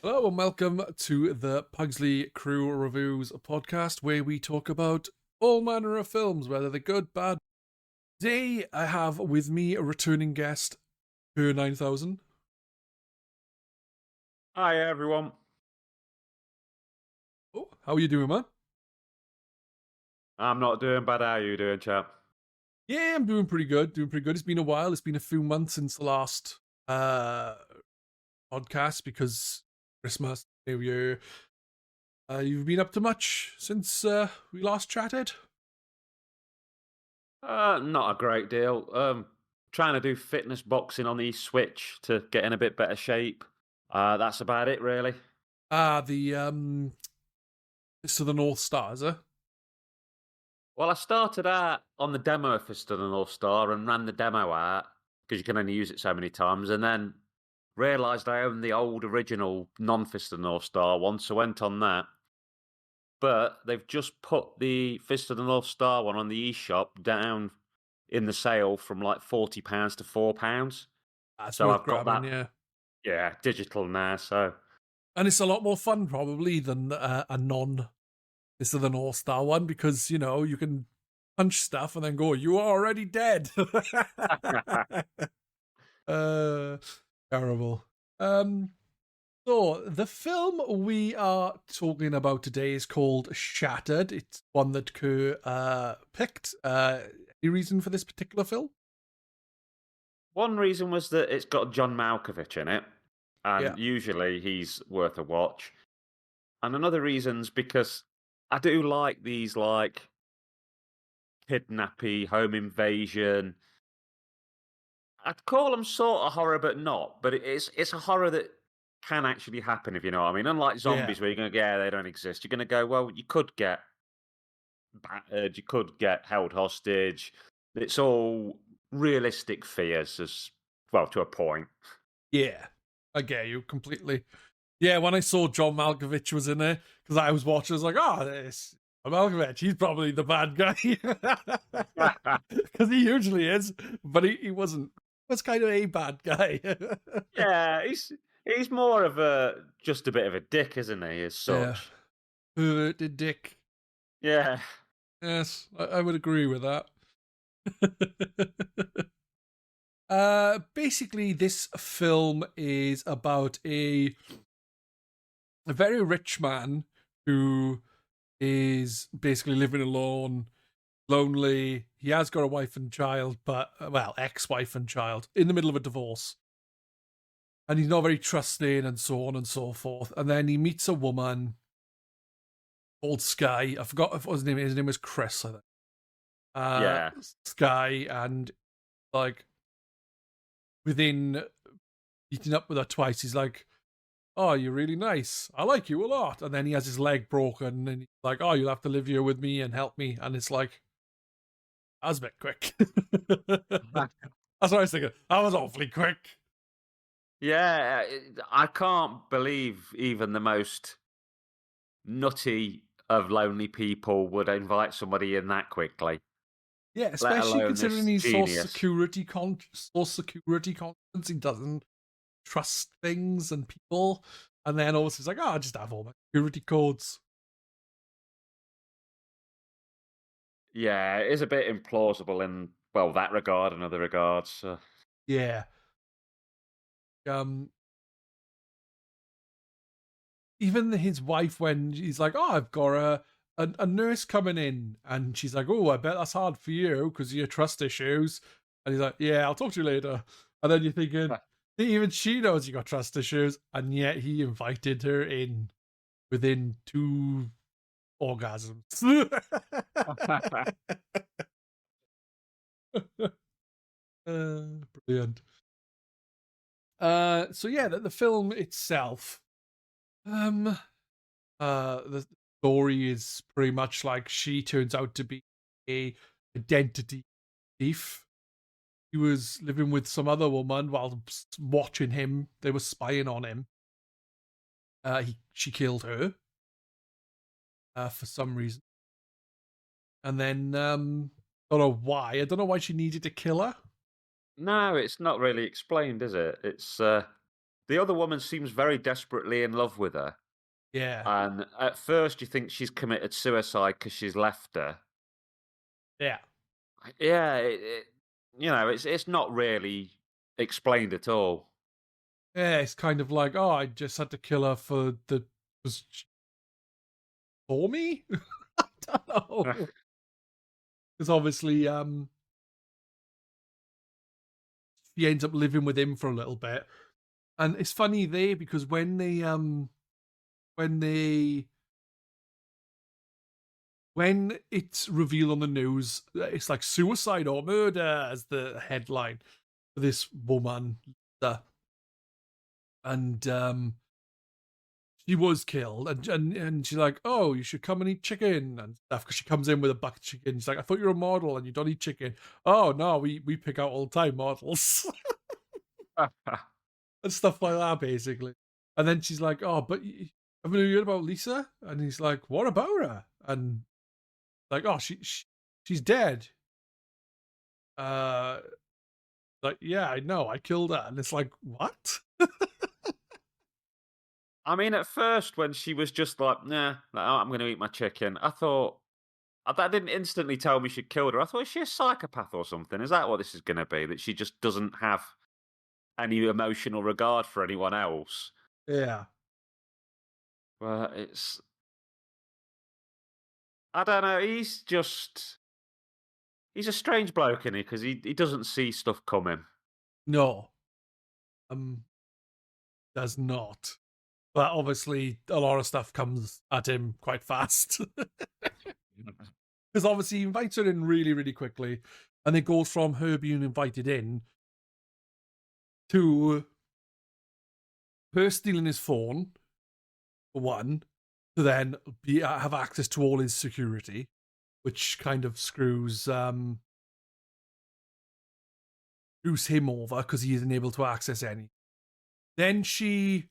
Hello and welcome to the Pugsley Crew Reviews podcast, where we talk about all manner of films, whether they're good, bad. Today, I have with me a returning guest, Per 9000. Hi everyone. Oh, how are you doing, man? I'm not doing bad. How are you doing, chap? Yeah, I'm doing pretty good. It's been a while. It's been a few months since the last uh podcast because Christmas, New Year. You've been up to much since we last chatted? Not a great deal. Trying to do fitness boxing on the Switch to get in a bit better shape. That's about it, really. The Fist of the North Star, is it? Well, I started out on the demo of Fist of the North Star and ran the demo out because you can only use it so many times, and then realised I owned the old original non-Fist of the North Star one, so went on that. But they've just put the Fist of the North Star one on the eShop down in the sale from like £40 to £4. That's So worth I've got grabbing, that, yeah. yeah, digital now. So And it's a lot more fun probably than a non This of the North Star one because you can punch stuff and then go, "You are already dead." uh, Terrible. So the film we are talking about today is called Shattered. It's one that Kerr picked. Any reason for this particular film? one reason was that it's got John Malkovich in it, Yeah, and usually he's worth a watch. And another reason's because I do like these like kidnappy, home invasion. I'd call them sort of horror, but not. But it's a horror that can actually happen, if you know what I mean. Unlike yeah, zombies, where you're going to go, yeah, they don't exist. You're going to go, well, you could get battered, you could get held hostage. It's all realistic fears, as well, to a point. yeah. I get you completely. Yeah, when I saw John Malkovich was in there, because I was watching, I was like, oh, this Malkovich, he's probably the bad guy. Because he usually is, but he wasn't. He was kind of a bad guy. Yeah, he's more of a just a bit of a dick, isn't he? As Yeah. such. Perverted dick. Yeah. Yes, I would agree with that. Basically, this film is about a very rich man who is basically living alone, lonely. He has got a wife and child, but well, ex-wife and child, in the middle of a divorce, and he's not very trusting, and so on and so forth. And then he meets a woman called Sky. I forgot what his name is. His name was Chris, I think. Yeah. Sky, and like within meeting up with her twice, he's like, "Oh, you're really nice. I like you a lot." And then he has his leg broken, and he's like, "Oh, you'll have to live here with me and help me." And it's like, that was a bit quick. That's what I was thinking. That was awfully quick. Yeah, I can't believe even the most nutty of lonely people would invite somebody in that quickly, Yeah, let especially alone considering this he's genius. so security conscious. He doesn't trust things and people. And then also he's like, "Oh, I just have all my security codes." Yeah, it is a bit implausible in, well, that regard and other regards. Yeah. Um, Even his wife, when he's like, "Oh, I've got a nurse coming in," and she's like, "Oh, I bet that's hard for you because of your trust issues." And he's like, "Yeah, I'll talk to you later." And then you're thinking, even she knows you got trust issues, and yet he invited her in within two orgasms. Brilliant. So yeah, the film itself, um, the story is pretty much like she turns out to be a identity thief. He was living with some other woman while watching him. They were spying on him. She killed her for some reason, and then don't know why. I don't know why she needed to kill her. No, it's not really explained, is it? It's the other woman seems very desperately in love with her. Yeah. And at first, you think she's committed suicide because she's left her. Yeah. Yeah, it's not really explained at all. Yeah, it's kind of like, oh, I just had to kill her was for me? I don't know. Because obviously, she ends up living with him for a little bit. And it's funny there because when they when it's revealed on the news, it's like suicide or murder as the headline for this woman. And she was killed, and she's like, "Oh, you should come and eat chicken and stuff." Because she comes in with a bucket of chicken. She's like, "I thought you were a model and you don't eat chicken." Oh no, we pick out all the time models and stuff like that, basically. And then she's like, "Oh, but haven't you heard about Lisa?" And he's like, "What about her?" And like, "Oh, she's dead." Uh, like, yeah, I know, I killed her, and it's like, what? I mean, at first, when she was just like, "Nah, I'm going to eat my chicken," I thought that didn't instantly tell me she'd killed her. I thought, is she a psychopath or something? Is that what this is going to be? That she just doesn't have any emotional regard for anyone else? Yeah, Well, I don't know. He's a strange bloke, isn't he? Because he doesn't see stuff coming. no, um, does not. But obviously, a lot of stuff comes at him quite fast. Because obviously, he invites her in really, really quickly. And it goes from her being invited in to her stealing his phone, for one, to then have access to all his security, which kind of screws him over because he isn't able to access any. Then she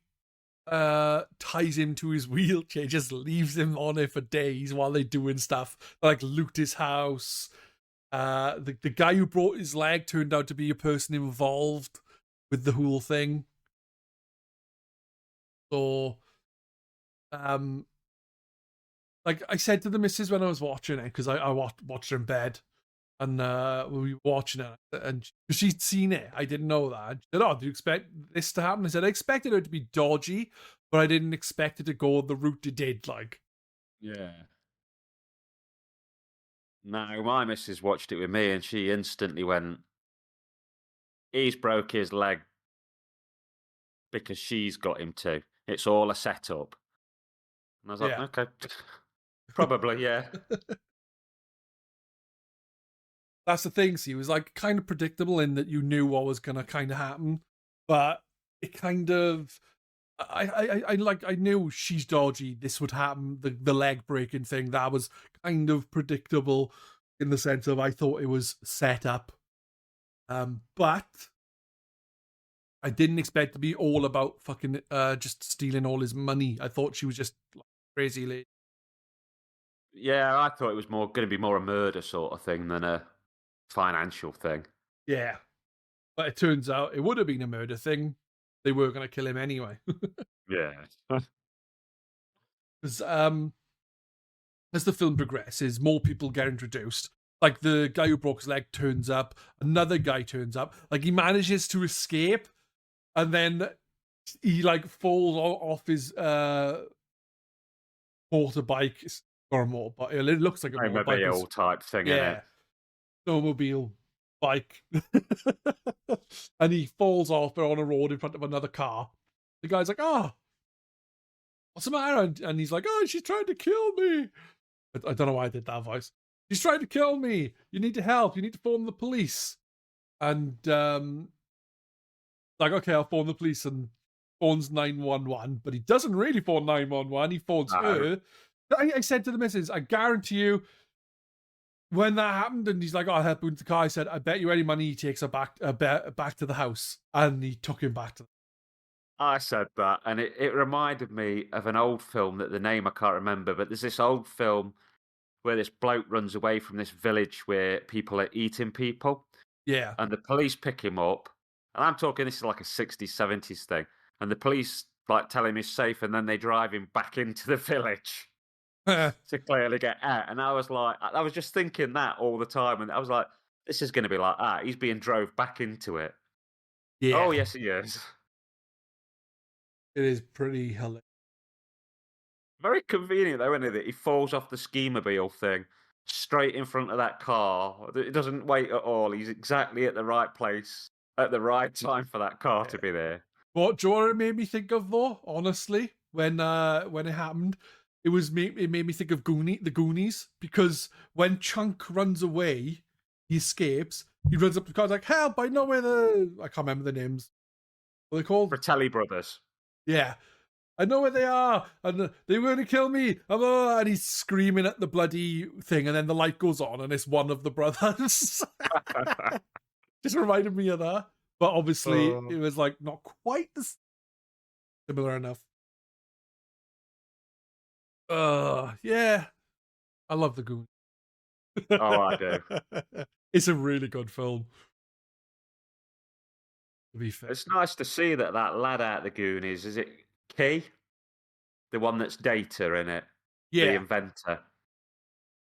ties him to his wheelchair, just leaves him on it for days while they're doing stuff. They, like, loot his house. The guy who brought his leg turned out to be a person involved with the whole thing. So, like I said to the missus when I was watching it, because I watched her in bed, and we were watching it, and she'd seen it. I didn't know that. And she said, "Oh, do you expect this to happen?" I said, "I expected it to be dodgy, but I didn't expect it to go the route it did." Like, Yeah. No, my missus watched it with me, and she instantly went, "He's broke his leg because she's got him to. It's all a setup." And I was like, yeah. "Okay, probably, yeah." That's the thing. See, it was like kind of predictable in that you knew what was gonna kind of happen, but it kind of, I knew she's dodgy. This would happen. The leg breaking thing, that was kind of predictable in the sense of I thought it was set up. But I didn't expect to be all about fucking just stealing all his money. I thought she was just like, crazy lady. Yeah, I thought it was more going to be more a murder sort of thing than a financial thing. Yeah. But it turns out it would have been a murder thing. They were gonna kill him anyway. Yeah. Because as the film progresses, more people get introduced. Like the guy who broke his leg turns up, another guy turns up. Like he manages to escape, and then he like falls off his motorbike or a motorbike. It looks like a motorbike. Snowmobile type thing, Yeah, innit? snowmobile bike, and he falls off on a road in front of another car. The guy's like, "Oh, what's the matter?" And he's like, "Oh, she's trying to kill me." I don't know why I did that voice. She's trying to kill me. You need to help. You need to phone the police. And like, okay, I'll phone the police, and phones 911, but he doesn't really phone 911. He phones her. I said to the missus, I guarantee you, when that happened, and he's like, "Oh, I'll help him with the car," I said, "I bet you any money he takes her back to the house," and he took him back to. I said that, and it reminded me of an old film that the name I can't remember, but there's this old film where this bloke runs away from this village where people are eating people, Yeah, and the police pick him up. And I'm talking, this is like a 60s, 70s thing. and the police like tell him he's safe, and then they drive him back into the village to clearly get out. And I was like, I was just thinking that all the time, and I was like, this is going to be like that. He's being drove back into it. Oh Yeah, yes, he is. it is pretty hilarious. Very convenient though, isn't it? That he falls off the ski-mobile thing straight in front of that car. It doesn't wait at all. He's exactly at the right place at the right time for that car to be there. What do you know what it made me think of though? Honestly, when it happened, it made me think of the Goonies, because when Chunk runs away, he escapes. He runs up to the car like, "Help! I know where I can't remember the names. What are they called? Fratelli brothers. Yeah, I know where they are, and they were going to kill me." And he's screaming at the bloody thing, and then the light goes on, and it's one of the brothers. Just reminded me of that. But obviously, it was like not quite similar enough. Yeah, I love the Goon. Oh, I do. It's a really good film. To be fair, It's nice to see that lad out the Goonies, is it Key? The one that's Data in it, the yeah, inventor.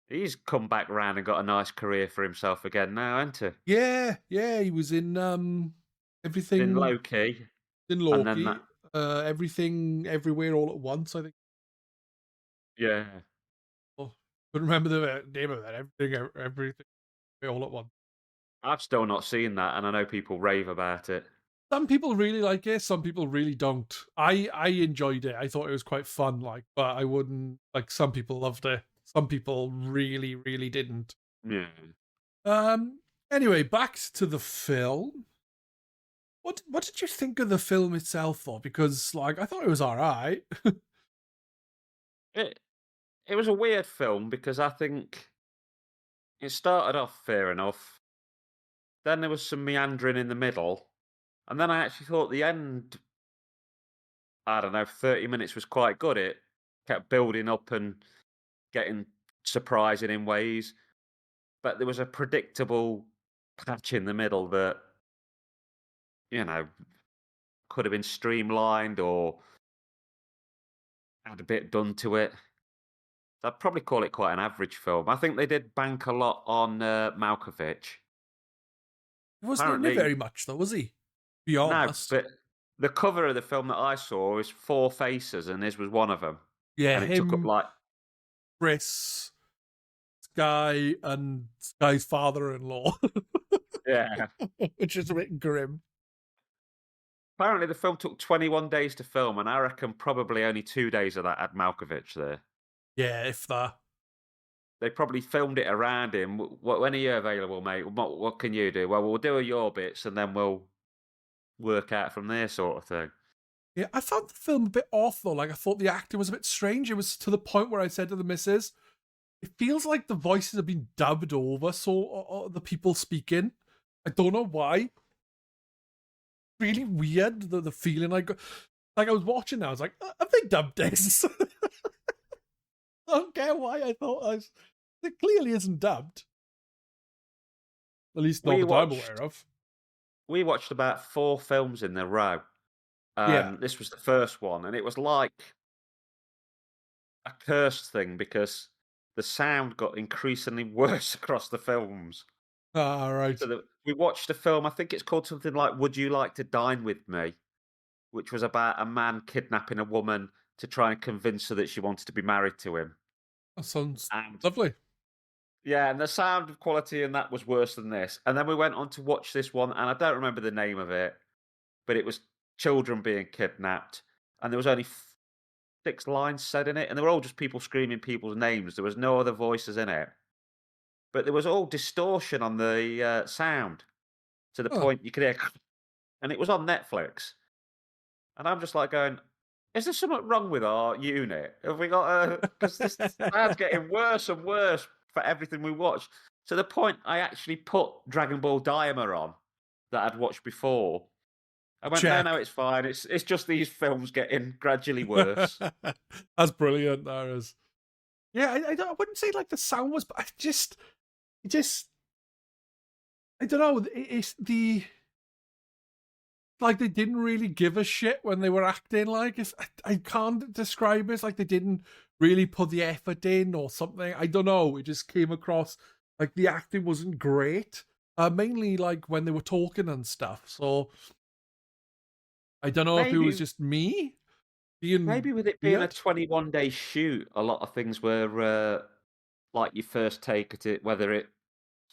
He's come back round and got a nice career for himself again now, hasn't he? yeah. He was in everything In Loki. in And then Loki, everything, everywhere, all at once. I think. Yeah. Oh, couldn't remember the name of that. Everything, all at once. I've still not seen that, and I know people rave about it. Some people really like it. Some people really don't. I enjoyed it. I thought it was quite fun. But I wouldn't like. Some people loved it. Some people really, really didn't. Yeah. Anyway, back to the film. What did you think of the film itself, though? Because I thought it was all right. It was a weird film because I think it started off fair enough. Then there was some meandering in the middle, and then I actually thought the end, I don't know, 30 minutes was quite good. It kept building up and getting surprising in ways, but there was a predictable patch in the middle that, you know, could have been streamlined or had a bit done to it. So I'd probably call it quite an average film. I think they did bank a lot on Malkovich. He wasn't in it very much, though, was he? Be No, honest. but the cover of the film that I saw is four faces, and his was one of them. Yeah, And it took up him, like, Chris, Sky, and Sky's father-in-law, yeah. which is a bit grim. Apparently, the film took 21 days to film, and I reckon probably only 2 days of that had Malkovich there. Yeah, if that. They probably filmed it around him. When are you available, mate? What can you do? Well, we'll do your bits, and then we'll work out from there, sort of thing. Yeah, I found the film a bit off, though. I thought the acting was a bit strange. It was to the point where I said to the missus, it feels like the voices have been dubbed over, so the people speaking. I don't know why. Really weird, the feeling I got. I was watching that, I was like, have they dubbed this? I don't care why I thought it clearly isn't dubbed. At least not that I'm aware of. We watched about 4 films in a row. Yeah. This was the first one, and it was like a cursed thing because the sound got increasingly worse across the films. Ah, right. So we watched a film, I think it's called something like Would You Like to Dine With Me? Which was about a man kidnapping a woman to try and convince her that she wanted to be married to him. That sounds lovely. Yeah, and the sound quality in that was worse than this. And then we went on to watch this one, and I don't remember the name of it, but it was children being kidnapped, and there was only 6 lines said in it, and they were all just people screaming people's names. There was no other voices in it, but there was all distortion on the sound to the point you could hear, and it was on Netflix. And I'm just like going, is there something wrong with our unit? Have we got because this sound's getting worse and worse for everything we watch. To the point I actually put Dragon Ball Daima on that I'd watched before. I went, no, it's fine. It's just these films getting gradually worse. That's brilliant, that is. Yeah, I wouldn't say the sound was, but I don't know. It's like they didn't really give a shit when they were acting. Like, if I can't describe it, it's like they didn't really put the effort in or something. I don't know. It just came across like the acting wasn't great. Mainly like when they were talking and stuff. So I don't know if it was Maybe just me being maybe with it being a weird. 21-day shoot, a lot of things were like your first take at it, whether it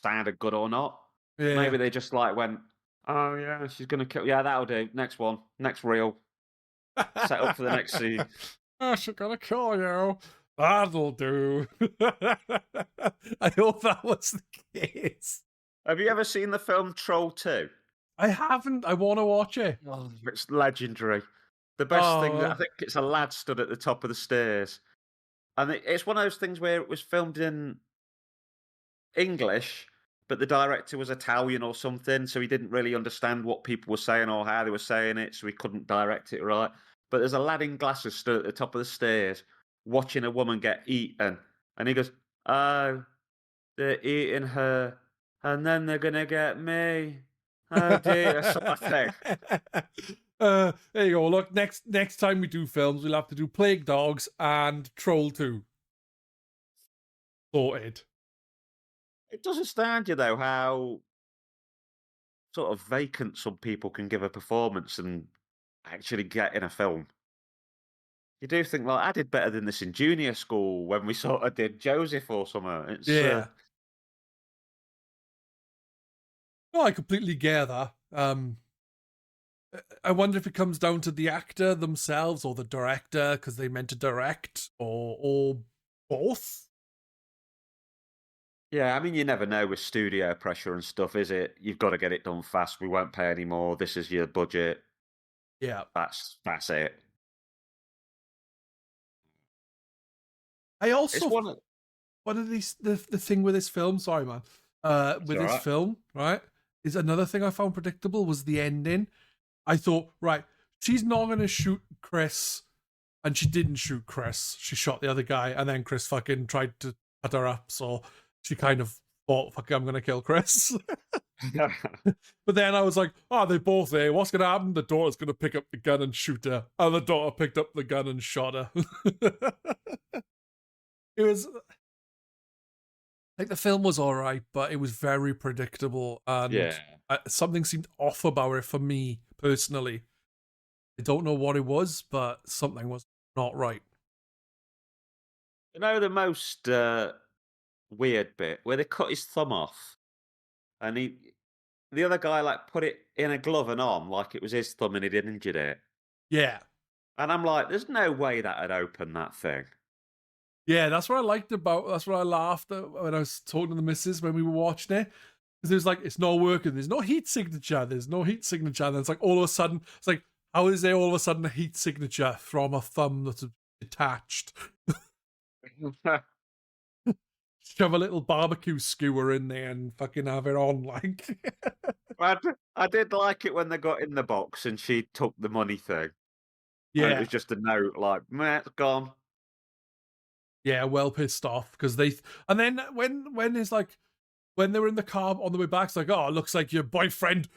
sounded good or not. Yeah. Maybe they just like went, "Oh yeah, she's gonna kill." Yeah, that'll do. Next one, next reel. Set up for the next scene. Oh, she's gonna kill you. That'll do. I hope that was the case. Have you ever seen the film Troll 2? I haven't. I want to watch it. Oh, it's legendary. The best thing, I Oh, think it's a lad stood at the top of the stairs, and it's one of those things where it was filmed in English, but the director was Italian or something, so he didn't really understand what people were saying or how they were saying it, so he couldn't direct it right. But there's a lad in glasses stood at the top of the stairs watching a woman get eaten, and he goes, "Oh, they're eating her, and then they're gonna get me. Oh dear," sort of thing. There you go. Look, next time we do films, we'll have to do Plague Dogs and Troll 2. Sorted. It does astound you though how sort of vacant some people can give a performance and actually get in a film. You do think, like, I did better than this in junior school when we sort of did Joseph or something. It's Yeah. No, I completely get that. I wonder if it comes down to the actor themselves or the director because they meant to direct, or both. yeah. I mean, you never know with studio pressure and stuff, is it? You've got to get it done fast. We won't pay any more. This is your budget. Yeah. That's it. I It's also one. one of these the thing with this film. Sorry, man. It's With all this right. film, right, is another thing I found predictable was the ending. I thought, right, she's not gonna shoot Chris, and she didn't shoot Chris. She shot the other guy, and then Chris fucking tried to cut her up. So she kind of thought, "Fuck, I'm gonna kill Chris." But then I was like, "Oh, they're both there. What's gonna happen? The daughter's gonna pick up the gun and shoot her." And the daughter picked up the gun and shot her. It was like the film was all right, but it was very predictable, and yeah. something seemed off about it for me personally. I don't know what it was, but something was not right. You know the most weird bit where they cut his thumb off, and the other guy like put it in a glove and on like it was his thumb and he'd injured it. Yeah, And I'm like, there's no way that had opened that thing. yeah, that's what I liked about. That's what I laughed at when I was talking to the missus when we were watching it. Because it was like, it's not working. There's no heat signature. There's no heat signature. And it's like all of a sudden, it's like, how is there all of a sudden a heat signature from a thumb that's detached? Shove a little barbecue skewer in there and fucking have it on, like. I did like it when they got in the box and she took the money thing. And it Yeah, was just a note like, meh, it's gone. yeah, well pissed off because they. And then when it's like when they were in the car on the way back, it's like, oh, it looks like your boyfriend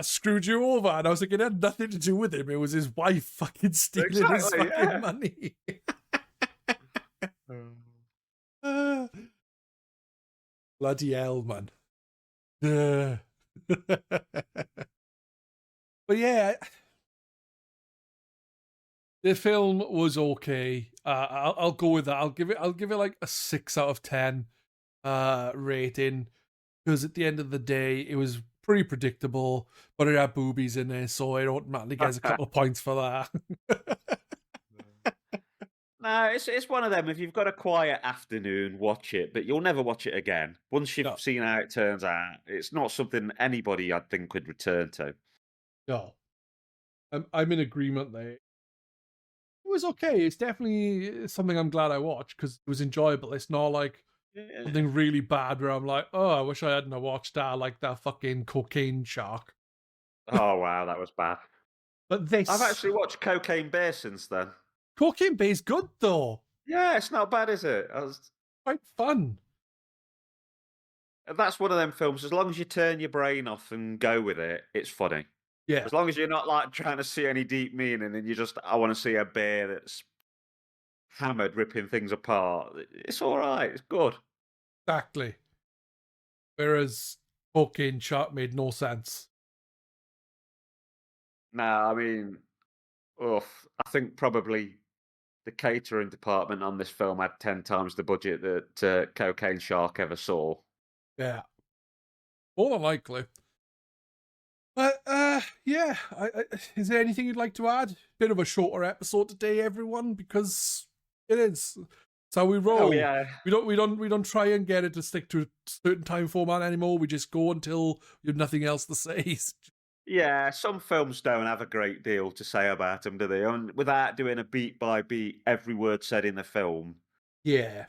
screwed you over, and I was like, it had nothing to do with him. It was his wife fucking stealing his Exactly, fucking yeah. money. Uh, Bloody hell, man. But yeah, the film was okay. I'll go with that. I'll give it like a 6 out of 10 rating because at the end of the day, it was pretty predictable, but it had boobies in it, so it automatically gets a couple of points for that. No, it's one of them. If you've got a quiet afternoon, watch it, but you'll never watch it again. Once you've No, seen how it turns out, it's not something anybody I think could return to. no, I'm in agreement there. It was okay. It's definitely something I'm glad I watched because it was enjoyable. It's not like Yeah. something really bad where I'm like, oh, I wish I hadn't have watched that, like that fucking cocaine shark. Oh wow, that was bad. But I've this actually watched Cocaine Bear since then. Cocaine Bay's good though, Yeah, it's not bad, is it? quite fun. That's one of them films. As long as you turn your brain off and go with it, it's funny. Yeah, As long as you're not like trying to see any deep meaning, and you just, I want to see a bear that's hammered, ripping things apart. It's all right. It's good. exactly. Whereas Cocaine Shark made no sense. No, I mean, oof, I think probably the catering department on this film had 10 times the budget that Cocaine Shark ever saw. Yeah, more than likely. But yeah. Is there anything you'd like to add? Bit of a shorter episode today, everyone, because it is. It's how we roll. Oh yeah, We don't try and get it to stick to a certain time format anymore. We just go until we have nothing else to say. yeah. Some films don't have a great deal to say about them, do they? And without doing a beat by beat, every word said in the film, Yeah,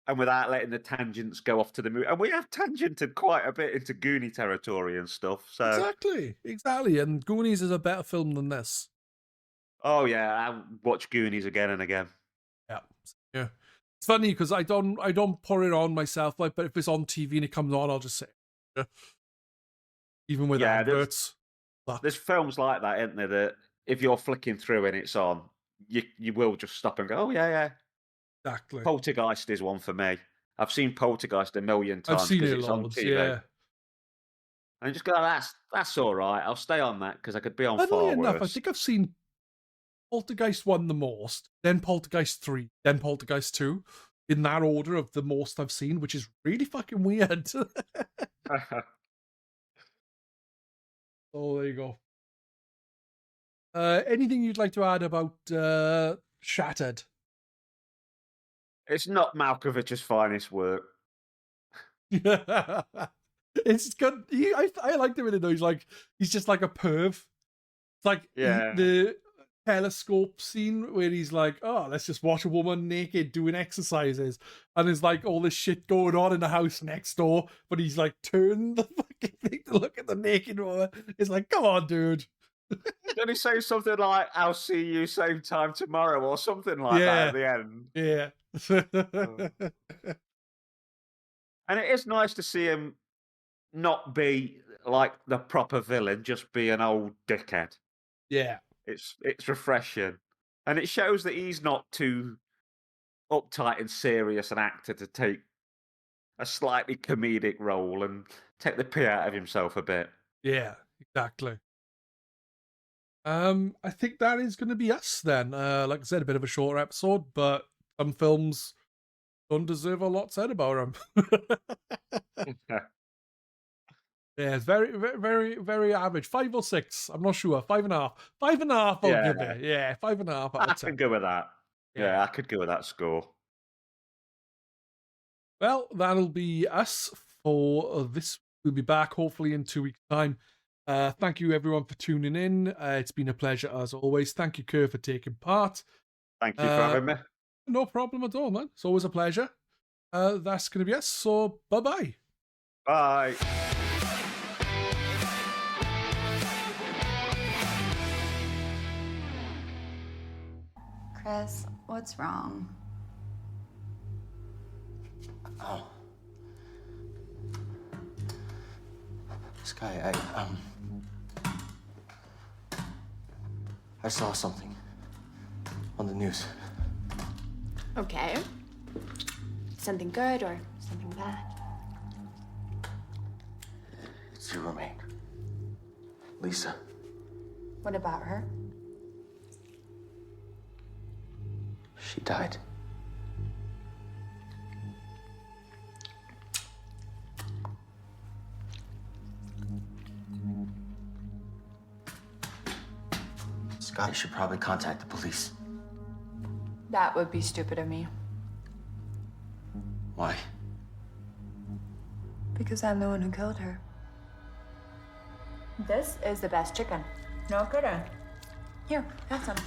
and without letting the tangents go off to the movie. And we have tangented quite a bit into Goonie territory and stuff. So, exactly. And Goonies is a better film than this. oh yeah, I watch Goonies again and again. Yeah. It's funny because I don't put it on myself, like, but if it's on TV and it comes on, I'll just say, yeah. Even with adverts. There's films like that, isn't there? That if you're flicking through and it's on, you will just stop and go, oh yeah. Exactly. Poltergeist is one for me. I've seen Poltergeist a million times. I've seen it it's on loads, TV. yeah. And you just go, that's all right. I'll stay on that because I could be on Funnily far enough, worse. I think I've seen Poltergeist 1 the most, then Poltergeist 3, then Poltergeist 2, in that order of the most I've seen, which is really fucking weird. Oh, there you go. Anything you'd like to add about Shattered? It's not Malkovich's finest work. It's good. I liked him in it though. He's just like a perv. It's like the telescope scene where he's like, oh, let's just watch a woman naked doing exercises, and there's like all this shit going on in the house next door, but he's like turned the fucking thing to look at the naked woman. It's like, come on, dude. Did he say something like, I'll see you same time tomorrow, or something like that at the end? Yeah. And it is nice to see him not be like the proper villain, just be an old dickhead. Yeah. It's refreshing. And it shows that he's not too uptight and serious an actor to take a slightly comedic role and take the pee out of himself a bit. Yeah, exactly. I think that is going to be us then. Like I said, a bit of a shorter episode, but some films don't deserve a lot said about them. Yeah, it's very, very, very, very average. 5 or 6. I'm not sure. 5.5. 5.5. I'll give it. Yeah, 5.5. I could go with that. Yeah, I could go with that score. Well, that'll be us for this. We'll be back hopefully in 2 weeks' time. Thank you everyone for tuning in. It's been a pleasure as always. Thank you, Kerr, for taking part. Thank you for having me. No problem at all, man. It's always a pleasure. That's going to be us. So, bye-bye. Bye. Chris, what's wrong? Oh. Sky, I saw something on the news. Okay. Something good or something bad? It's your roommate, Lisa. What about her? She died. Scott, you should probably contact the police. That would be stupid of me. Why? Because I'm the one who killed her. This is the best chicken. No kidding. Here, have some.